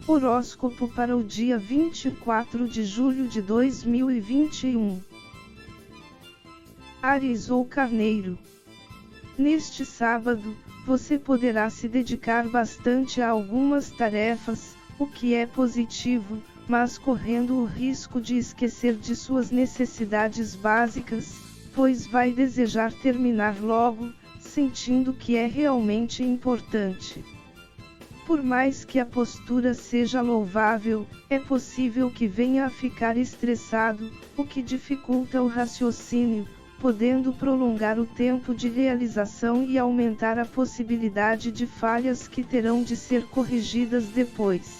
Horóscopo para o dia 24 de julho de 2021. Áries ou Carneiro. Neste sábado, você poderá se dedicar bastante a algumas tarefas, o que é positivo, mas correndo o risco de esquecer de suas necessidades básicas, pois vai desejar terminar logo, sentindo que é realmente importante. Por mais que a postura seja louvável, é possível que venha a ficar estressado, o que dificulta o raciocínio, podendo prolongar o tempo de realização e aumentar a possibilidade de falhas que terão de ser corrigidas depois.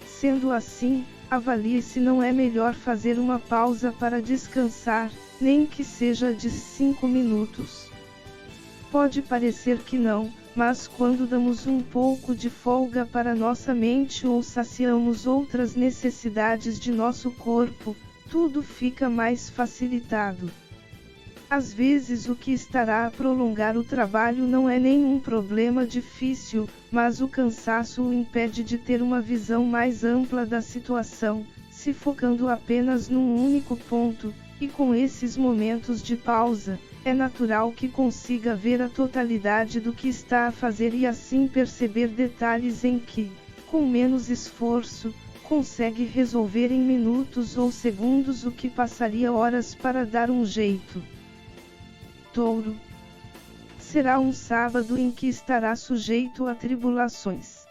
Sendo assim, avalie se não é melhor fazer uma pausa para descansar, nem que seja de 5 minutos. Pode parecer que não, mas quando damos um pouco de folga para nossa mente ou saciamos outras necessidades de nosso corpo, tudo fica mais facilitado. Às vezes o que estará a prolongar o trabalho não é nenhum problema difícil, mas o cansaço o impede de ter uma visão mais ampla da situação, se focando apenas num único ponto, e com esses momentos de pausa, é natural que consiga ver a totalidade do que está a fazer e assim perceber detalhes em que, com menos esforço, consegue resolver em minutos ou segundos o que passaria horas para dar um jeito. Touro. Será um sábado em que estará sujeito a tribulações.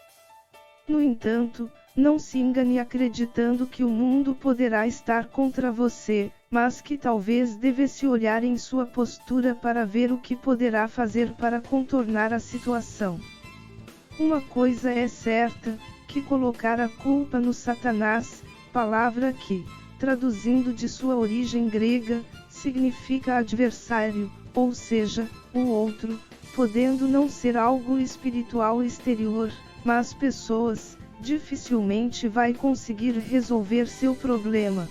No entanto, não se engane acreditando que o mundo poderá estar contra você, mas que talvez devesse olhar em sua postura para ver o que poderá fazer para contornar a situação. Uma coisa é certa, que colocar a culpa no Satanás, palavra que, traduzindo de sua origem grega, significa adversário, ou seja, o outro, podendo não ser algo espiritual exterior, mas pessoas, dificilmente vai conseguir resolver seu problema.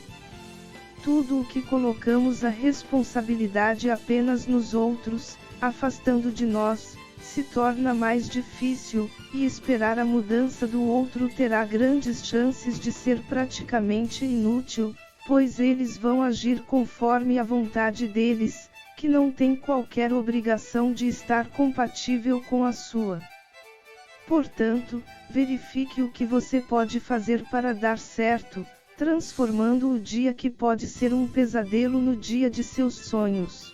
Tudo o que colocamos a responsabilidade apenas nos outros, afastando de nós, se torna mais difícil, e esperar a mudança do outro terá grandes chances de ser praticamente inútil, pois eles vão agir conforme a vontade deles, que não tem qualquer obrigação de estar compatível com a sua. Portanto, verifique o que você pode fazer para dar certo, transformando o dia que pode ser um pesadelo no dia de seus sonhos.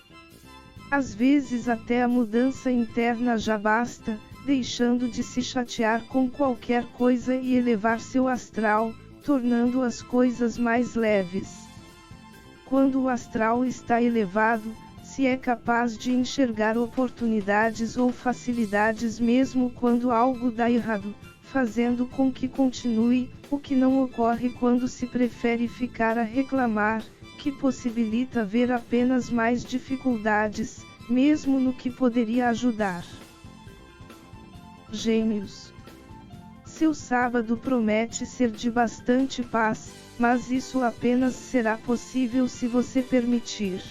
Às vezes até a mudança interna já basta, deixando de se chatear com qualquer coisa e elevar seu astral, tornando as coisas mais leves. Quando o astral está elevado, se é capaz de enxergar oportunidades ou facilidades mesmo quando algo dá errado, fazendo com que continue, o que não ocorre quando se prefere ficar a reclamar, que possibilita ver apenas mais dificuldades, mesmo no que poderia ajudar. Gêmeos. Seu sábado promete ser de bastante paz, mas isso apenas será possível se você permitir.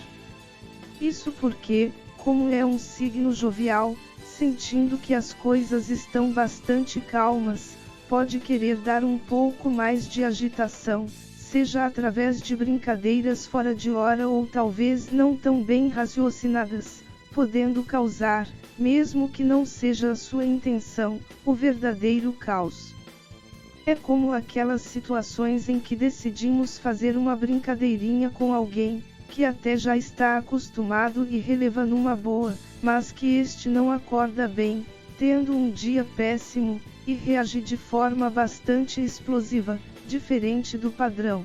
Isso porque, como é um signo jovial, sentindo que as coisas estão bastante calmas, pode querer dar um pouco mais de agitação, seja através de brincadeiras fora de hora ou talvez não tão bem raciocinadas, podendo causar, mesmo que não seja a sua intenção, o verdadeiro caos. É como aquelas situações em que decidimos fazer uma brincadeirinha com alguém, que até já está acostumado e releva numa boa, mas que este não acorda bem, tendo um dia péssimo, e reage de forma bastante explosiva, diferente do padrão.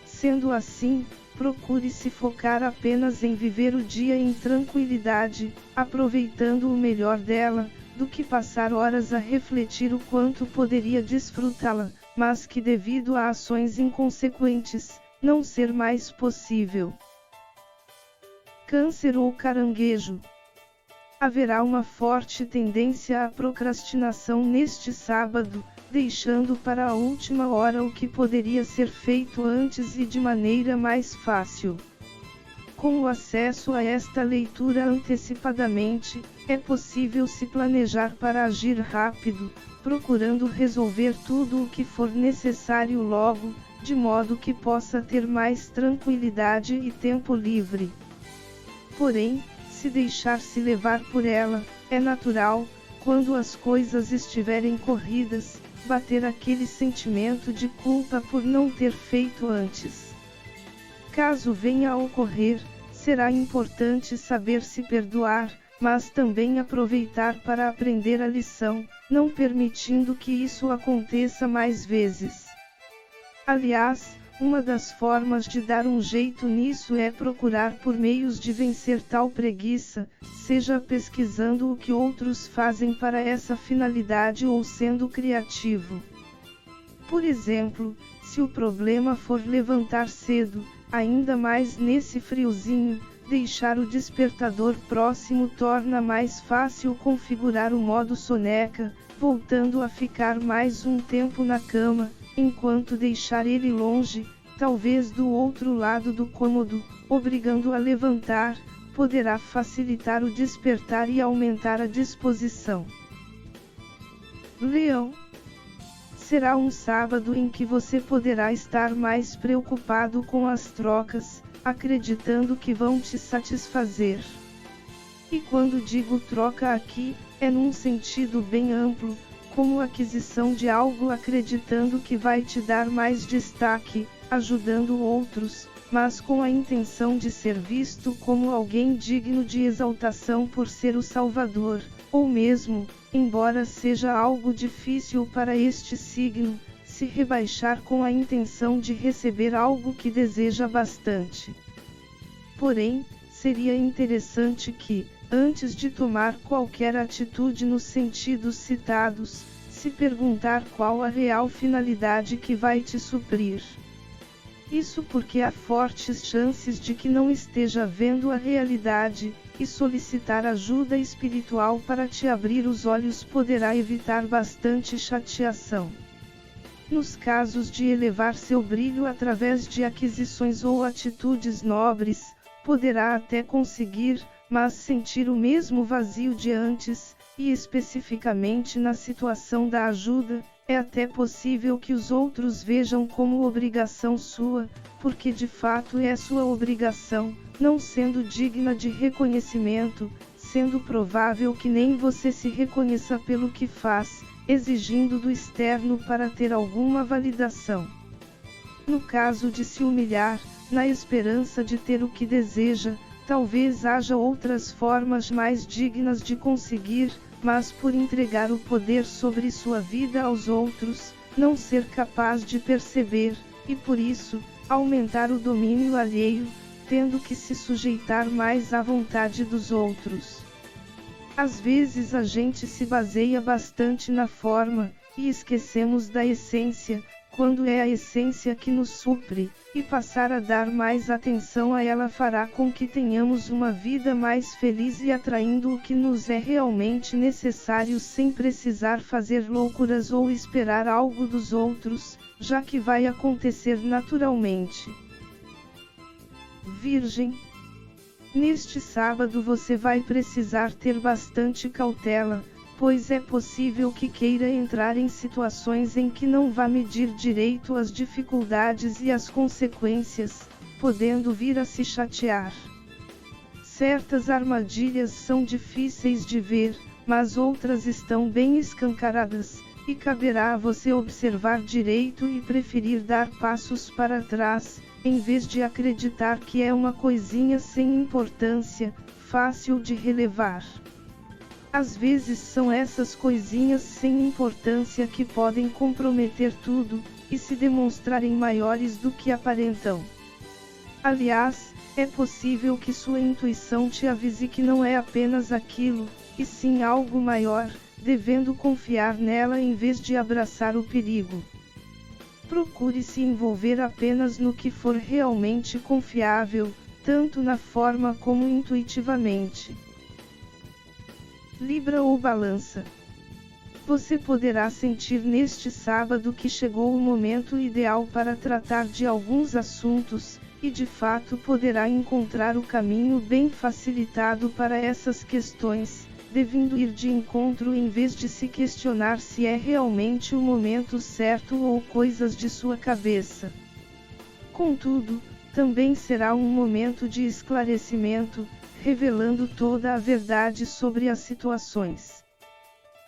Sendo assim, procure se focar apenas em viver o dia em tranquilidade, aproveitando o melhor dela, do que passar horas a refletir o quanto poderia desfrutá-la, mas que devido a ações inconsequentes, não ser mais possível. Câncer ou Caranguejo. Haverá uma forte tendência à procrastinação neste sábado, deixando para a última hora o que poderia ser feito antes e de maneira mais fácil. Com o acesso a esta leitura antecipadamente, é possível se planejar para agir rápido, procurando resolver tudo o que for necessário logo, de modo que possa ter mais tranquilidade e tempo livre. Porém, se deixar-se levar por ela, é natural, quando as coisas estiverem corridas, bater aquele sentimento de culpa por não ter feito antes. Caso venha a ocorrer, será importante saber se perdoar, mas também aproveitar para aprender a lição, não permitindo que isso aconteça mais vezes. Aliás, uma das formas de dar um jeito nisso é procurar por meios de vencer tal preguiça, seja pesquisando o que outros fazem para essa finalidade ou sendo criativo. Por exemplo, se o problema for levantar cedo, ainda mais nesse friozinho, deixar o despertador próximo torna mais fácil configurar o modo soneca, voltando a ficar mais um tempo na cama, enquanto deixar ele longe, talvez do outro lado do cômodo, obrigando a levantar, poderá facilitar o despertar e aumentar a disposição. Leão. Será um sábado em que você poderá estar mais preocupado com as trocas, acreditando que vão te satisfazer. E quando digo troca aqui, é num sentido bem amplo, como aquisição de algo acreditando que vai te dar mais destaque, ajudando outros, mas com a intenção de ser visto como alguém digno de exaltação por ser o Salvador, ou mesmo, embora seja algo difícil para este signo, se rebaixar com a intenção de receber algo que deseja bastante. Porém, seria interessante que, antes de tomar qualquer atitude nos sentidos citados, se perguntar qual a real finalidade que vai te suprir. Isso porque há fortes chances de que não esteja vendo a realidade, e solicitar ajuda espiritual para te abrir os olhos poderá evitar bastante chateação. Nos casos de elevar seu brilho através de aquisições ou atitudes nobres, poderá até conseguir, mas sentir o mesmo vazio de antes, e especificamente na situação da ajuda, é até possível que os outros vejam como obrigação sua, porque de fato é sua obrigação, não sendo digna de reconhecimento, sendo provável que nem você se reconheça pelo que faz, exigindo do externo para ter alguma validação. No caso de se humilhar, na esperança de ter o que deseja, talvez haja outras formas mais dignas de conseguir, mas por entregar o poder sobre sua vida aos outros, não ser capaz de perceber, e por isso, aumentar o domínio alheio, tendo que se sujeitar mais à vontade dos outros. Às vezes a gente se baseia bastante na forma, e esquecemos da essência, quando é a essência que nos supre, e passar a dar mais atenção a ela fará com que tenhamos uma vida mais feliz e atraindo o que nos é realmente necessário sem precisar fazer loucuras ou esperar algo dos outros, já que vai acontecer naturalmente. Virgem. Neste sábado você vai precisar ter bastante cautela, pois é possível que queira entrar em situações em que não vá medir direito as dificuldades e as consequências, podendo vir a se chatear. Certas armadilhas são difíceis de ver, mas outras estão bem escancaradas, e caberá a você observar direito e preferir dar passos para trás, em vez de acreditar que é uma coisinha sem importância, fácil de relevar. Às vezes são essas coisinhas sem importância que podem comprometer tudo, e se demonstrarem maiores do que aparentam. Aliás, é possível que sua intuição te avise que não é apenas aquilo, e sim algo maior, devendo confiar nela em vez de abraçar o perigo. Procure se envolver apenas no que for realmente confiável, tanto na forma como intuitivamente. Libra ou Balança. Você poderá sentir neste sábado que chegou o momento ideal para tratar de alguns assuntos, e de fato poderá encontrar o caminho bem facilitado para essas questões, devendo ir de encontro em vez de se questionar se é realmente o momento certo ou coisas de sua cabeça. Contudo, também será um momento de esclarecimento, revelando toda a verdade sobre as situações.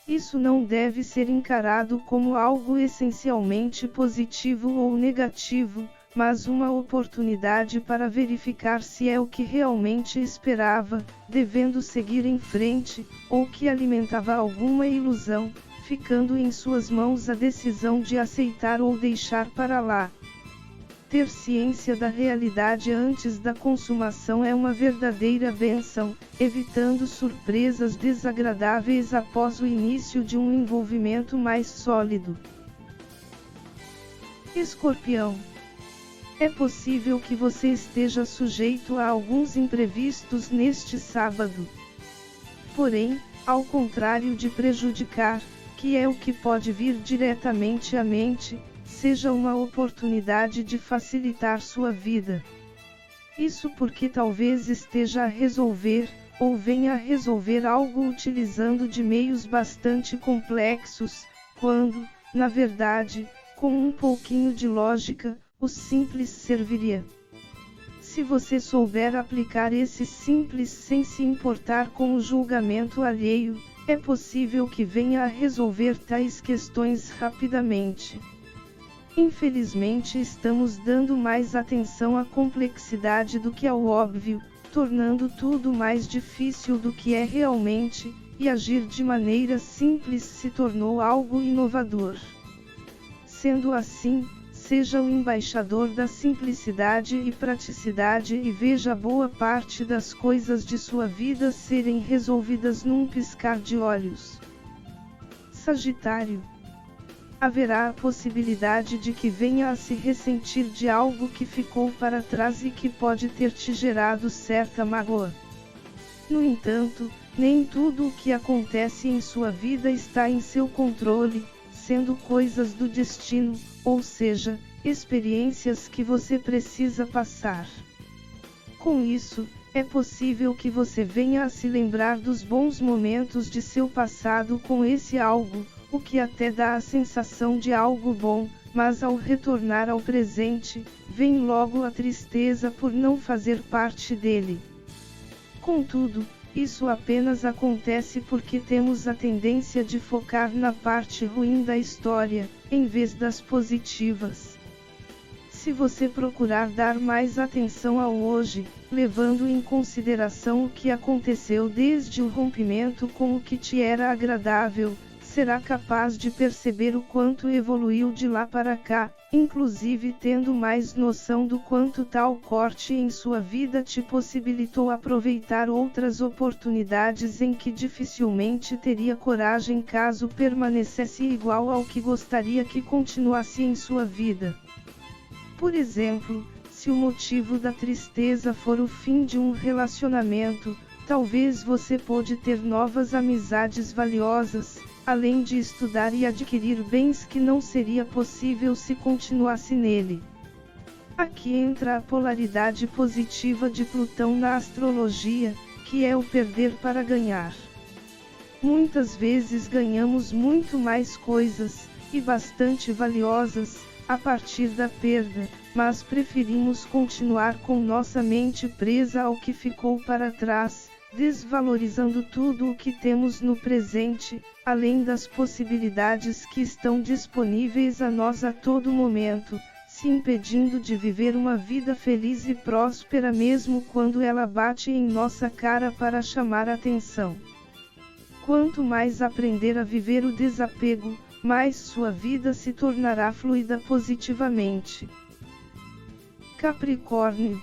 Isso não deve ser encarado como algo essencialmente positivo ou negativo, mas uma oportunidade para verificar se é o que realmente esperava, devendo seguir em frente, ou que alimentava alguma ilusão, ficando em suas mãos a decisão de aceitar ou deixar para lá. Ter ciência da realidade antes da consumação é uma verdadeira bênção, evitando surpresas desagradáveis após o início de um envolvimento mais sólido. Escorpião. É possível que você esteja sujeito a alguns imprevistos neste sábado. Porém, ao contrário de prejudicar, que é o que pode vir diretamente à mente, seja uma oportunidade de facilitar sua vida. Isso porque talvez esteja a resolver, ou venha a resolver algo utilizando de meios bastante complexos, quando, na verdade, com um pouquinho de lógica, o simples serviria. Se você souber aplicar esse simples sem se importar com o julgamento alheio, é possível que venha a resolver tais questões rapidamente. Infelizmente estamos dando mais atenção à complexidade do que ao óbvio, tornando tudo mais difícil do que é realmente, e agir de maneira simples se tornou algo inovador. Sendo assim, seja o embaixador da simplicidade e praticidade e veja boa parte das coisas de sua vida serem resolvidas num piscar de olhos. Sagitário. Haverá a possibilidade de que venha a se ressentir de algo que ficou para trás e que pode ter te gerado certa mágoa. No entanto, nem tudo o que acontece em sua vida está em seu controle, sendo coisas do destino, ou seja, experiências que você precisa passar. Com isso, é possível que você venha a se lembrar dos bons momentos de seu passado com esse algo, o que até dá a sensação de algo bom, mas ao retornar ao presente, vem logo a tristeza por não fazer parte dele. Contudo, isso apenas acontece porque temos a tendência de focar na parte ruim da história, em vez das positivas. Se você procurar dar mais atenção ao hoje, levando em consideração o que aconteceu desde o rompimento com o que te era agradável, será capaz de perceber o quanto evoluiu de lá para cá, inclusive tendo mais noção do quanto tal corte em sua vida te possibilitou aproveitar outras oportunidades em que dificilmente teria coragem caso permanecesse igual ao que gostaria que continuasse em sua vida. Por exemplo, se o motivo da tristeza for o fim de um relacionamento, talvez você pode ter novas amizades valiosas, além de estudar e adquirir bens que não seria possível se continuasse nele. Aqui entra a polaridade positiva de Plutão na astrologia, que é o perder para ganhar. Muitas vezes ganhamos muito mais coisas, e bastante valiosas, a partir da perda, mas preferimos continuar com nossa mente presa ao que ficou para trás, desvalorizando tudo o que temos no presente, além das possibilidades que estão disponíveis a nós a todo momento, se impedindo de viver uma vida feliz e próspera mesmo quando ela bate em nossa cara para chamar atenção. Quanto mais aprender a viver o desapego, mais sua vida se tornará fluida positivamente. Capricórnio.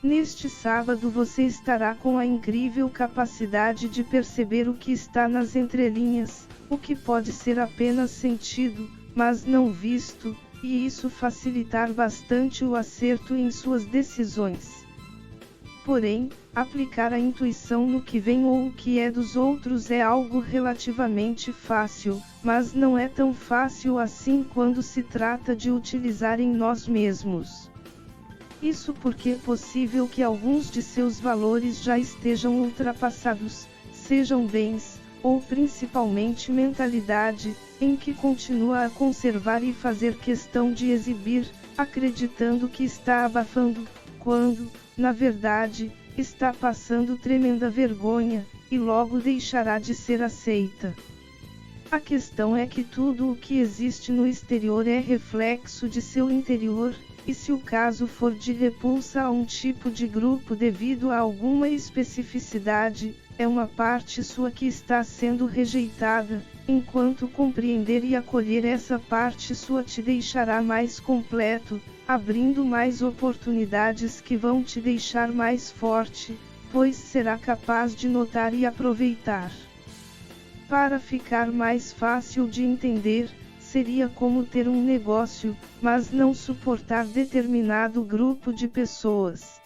Neste sábado você estará com a incrível capacidade de perceber o que está nas entrelinhas, o que pode ser apenas sentido, mas não visto, e isso facilitar bastante o acerto em suas decisões. Porém, aplicar a intuição no que vem ou o que é dos outros é algo relativamente fácil, mas não é tão fácil assim quando se trata de utilizar em nós mesmos. Isso porque é possível que alguns de seus valores já estejam ultrapassados, sejam bens, ou principalmente mentalidade, em que continua a conservar e fazer questão de exibir, acreditando que está abafando, quando, na verdade, está passando tremenda vergonha, e logo deixará de ser aceita. A questão é que tudo o que existe no exterior é reflexo de seu interior, e se o caso for de repulsa a um tipo de grupo devido a alguma especificidade, é uma parte sua que está sendo rejeitada, enquanto compreender e acolher essa parte sua te deixará mais completo, abrindo mais oportunidades que vão te deixar mais forte, pois será capaz de notar e aproveitar. Para ficar mais fácil de entender, seria como ter um negócio, mas não suportar determinado grupo de pessoas.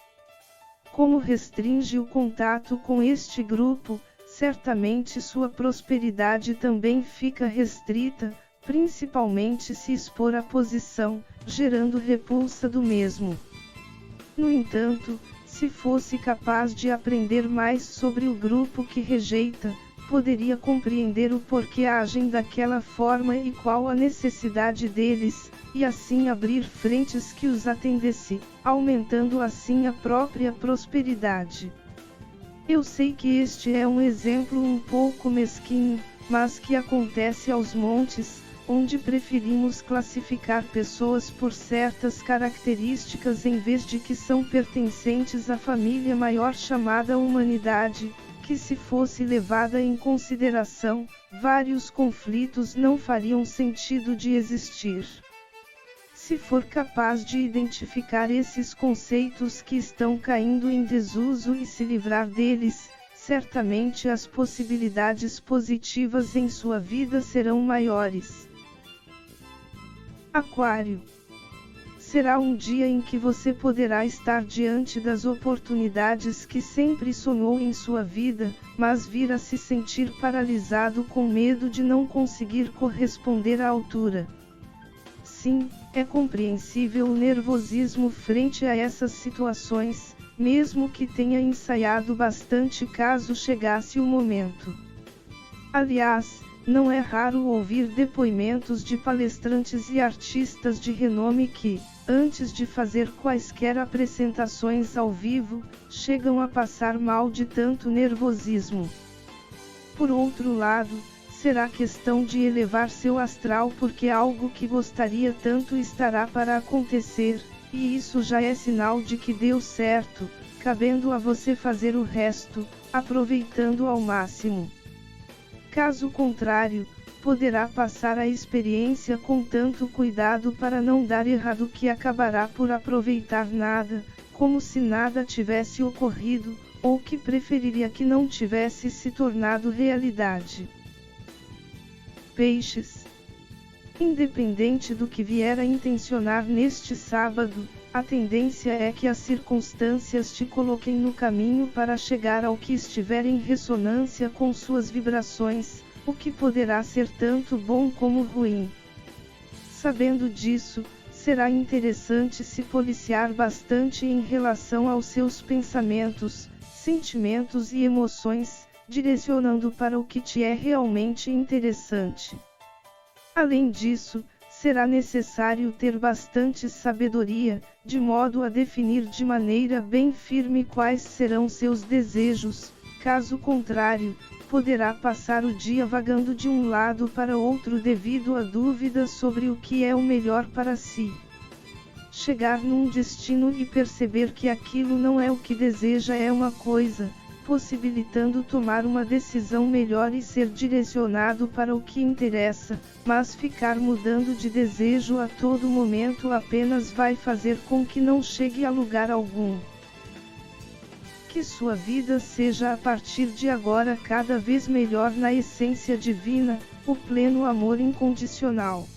Como restringe o contato com este grupo, certamente sua prosperidade também fica restrita, principalmente se expor à posição, gerando repulsa do mesmo. No entanto, se fosse capaz de aprender mais sobre o grupo que rejeita, poderia compreender o porquê agem daquela forma e qual a necessidade deles, e assim abrir frentes que os atendesse, aumentando assim a própria prosperidade. Eu sei que este é um exemplo um pouco mesquinho, mas que acontece aos montes, onde preferimos classificar pessoas por certas características em vez de que são pertencentes à família maior chamada humanidade, que se fosse levada em consideração, vários conflitos não fariam sentido de existir. Se for capaz de identificar esses conceitos que estão caindo em desuso e se livrar deles, certamente as possibilidades positivas em sua vida serão maiores. Aquário. Será um dia em que você poderá estar diante das oportunidades que sempre sonhou em sua vida, mas vir a se sentir paralisado com medo de não conseguir corresponder à altura. Sim, é compreensível o nervosismo frente a essas situações, mesmo que tenha ensaiado bastante caso chegasse o momento. Aliás, não é raro ouvir depoimentos de palestrantes e artistas de renome que, antes de fazer quaisquer apresentações ao vivo, chegam a passar mal de tanto nervosismo. Por outro lado, será questão de elevar seu astral porque algo que gostaria tanto estará para acontecer, e isso já é sinal de que deu certo, cabendo a você fazer o resto, aproveitando ao máximo. Caso contrário, poderá passar a experiência com tanto cuidado para não dar errado que acabará por aproveitar nada, como se nada tivesse ocorrido, ou que preferiria que não tivesse se tornado realidade. Peixes. Independente do que vier a intencionar neste sábado, a tendência é que as circunstâncias te coloquem no caminho para chegar ao que estiver em ressonância com suas vibrações, o que poderá ser tanto bom como ruim. Sabendo disso, será interessante se policiar bastante em relação aos seus pensamentos, sentimentos e emoções, direcionando para o que te é realmente interessante. Além disso, será necessário ter bastante sabedoria, de modo a definir de maneira bem firme quais serão seus desejos, caso contrário, poderá passar o dia vagando de um lado para outro devido a dúvidas sobre o que é o melhor para si. Chegar num destino e perceber que aquilo não é o que deseja é uma coisa, possibilitando tomar uma decisão melhor e ser direcionado para o que interessa, mas ficar mudando de desejo a todo momento apenas vai fazer com que não chegue a lugar algum. Que sua vida seja a partir de agora cada vez melhor na essência divina, o pleno amor incondicional.